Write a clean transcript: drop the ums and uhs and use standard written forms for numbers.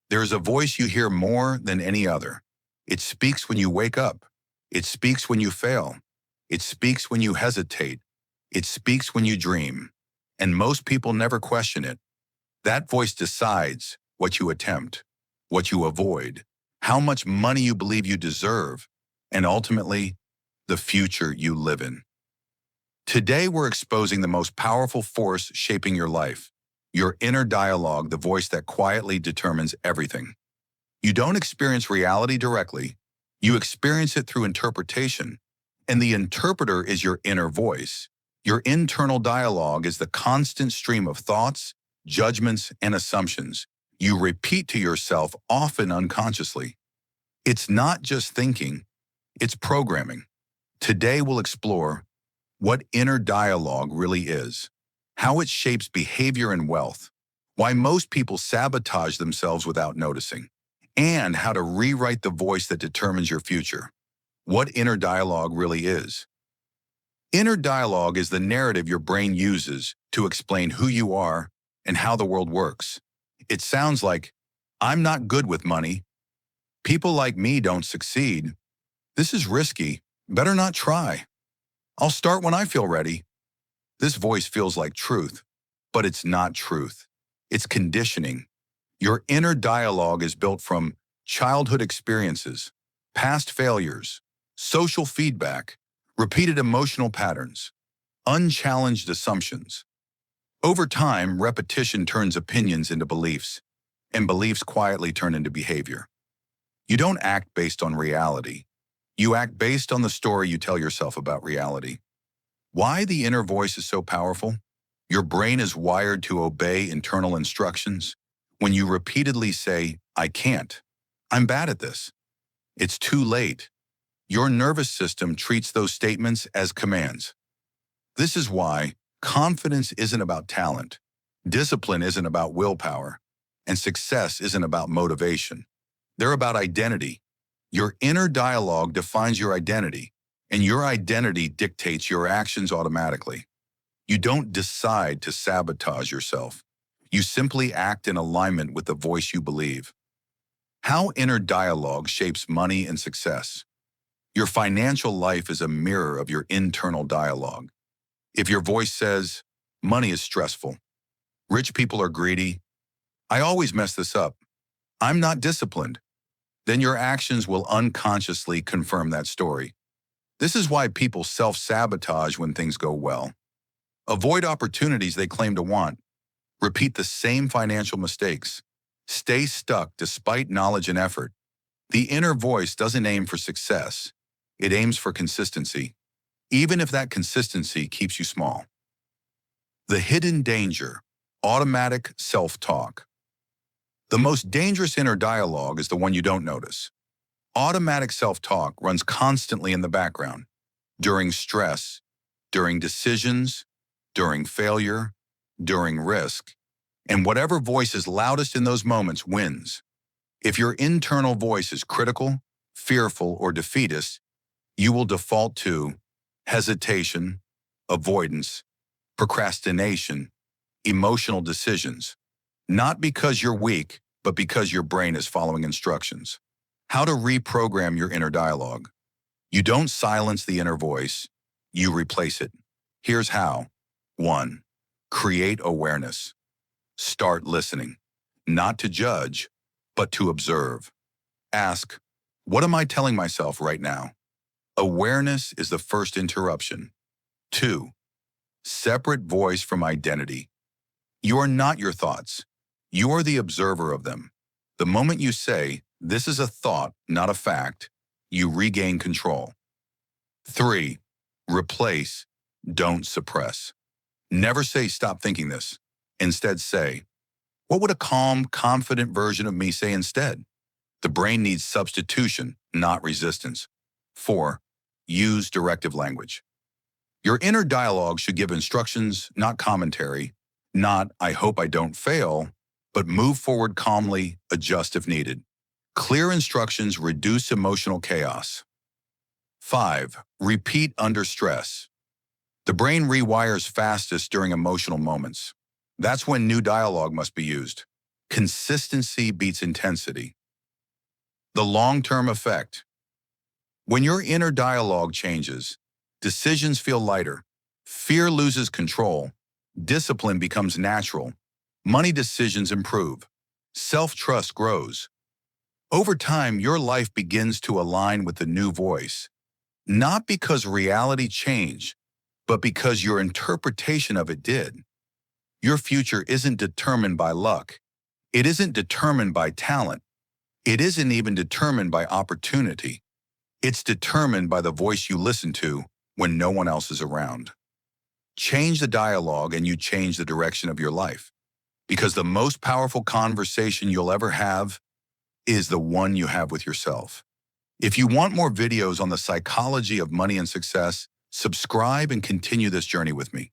There is a voice you hear more than any other. It speaks when you wake up. It speaks when you fail. It speaks when you hesitate. It speaks when you dream. And most people never question it. That voice decides what you attempt, what you avoid, how much money you believe you deserve, and ultimately, the future you live in. Today, we're exposing the most powerful force shaping your life, your inner dialogue, the voice that quietly determines everything. You don't experience reality directly, you experience it through interpretation, and the interpreter is your inner voice. Your internal dialogue is the constant stream of thoughts, judgments, and assumptions you repeat to yourself, often unconsciously. It's not just thinking, it's programming. Today we'll explore what inner dialogue really is, how it shapes behavior and wealth, why most people sabotage themselves without noticing, and how to rewrite the voice that determines your future. What inner dialogue really is. Inner dialogue is the narrative your brain uses to explain who you are and how the world works. It sounds like, I'm not good with money. People like me don't succeed. This is risky. Better not try. I'll start when I feel ready. This voice feels like truth, but it's not truth. It's conditioning. Your inner dialogue is built from childhood experiences, past failures, social feedback, repeated emotional patterns, unchallenged assumptions. Over time, repetition turns opinions into beliefs, and beliefs quietly turn into behavior. You don't act based on reality. You act based on the story you tell yourself about reality. Why the inner voice is so powerful? Your brain is wired to obey internal instructions. When you repeatedly say, I can't, I'm bad at this, it's too late, your nervous system treats those statements as commands. This is why confidence isn't about talent, discipline isn't about willpower, and success isn't about motivation. They're about identity. Your inner dialogue defines your identity, and your identity dictates your actions automatically. You don't decide to sabotage yourself. You simply act in alignment with the voice you believe. How inner dialogue shapes money and success. Your financial life is a mirror of your internal dialogue. If your voice says, money is stressful, rich people are greedy, I always mess this up, I'm not disciplined, then your actions will unconsciously confirm that story. This is why people self-sabotage when things go well. Avoid opportunities they claim to want. Repeat the same financial mistakes. Stay stuck despite knowledge and effort. The inner voice doesn't aim for success. It aims for consistency, even if that consistency keeps you small. The hidden danger, automatic self-talk. The most dangerous inner dialogue is the one you don't notice. Automatic self-talk runs constantly in the background, during stress, during decisions, during failure, during risk, and whatever voice is loudest in those moments wins. If your internal voice is critical, fearful, or defeatist, you will default to hesitation, avoidance, procrastination, emotional decisions, not because you're weak, but because your brain is following instructions. How to reprogram your inner dialogue. You don't silence the inner voice, you replace it. Here's how. 1. Create awareness. Start listening, not to judge, but to observe. Ask, what am I telling myself right now? Awareness is the first interruption. 2. Separate voice from identity. You are not your thoughts. You are the observer of them. The moment you say, this is a thought, not a fact, you regain control. 3. Replace, don't suppress. Never say, stop thinking this. Instead say, what would a calm, confident version of me say instead? The brain needs substitution, not resistance. 4. Use directive language. Your inner dialogue should give instructions, not commentary, not, I hope I don't fail, but move forward calmly, adjust if needed. Clear instructions reduce emotional chaos. 5. Repeat under stress. The brain rewires fastest during emotional moments. That's when new dialogue must be used. Consistency beats intensity. The long-term effect. When your inner dialogue changes, decisions feel lighter, fear loses control, discipline becomes natural, money decisions improve, self-trust grows. Over time, your life begins to align with the new voice, not because reality changed, but because your interpretation of it did. Your future isn't determined by luck. It isn't determined by talent. It isn't even determined by opportunity. It's determined by the voice you listen to when no one else is around. Change the dialogue and you change the direction of your life. Because the most powerful conversation you'll ever have is the one you have with yourself. If you want more videos on the psychology of money and success, subscribe and continue this journey with me.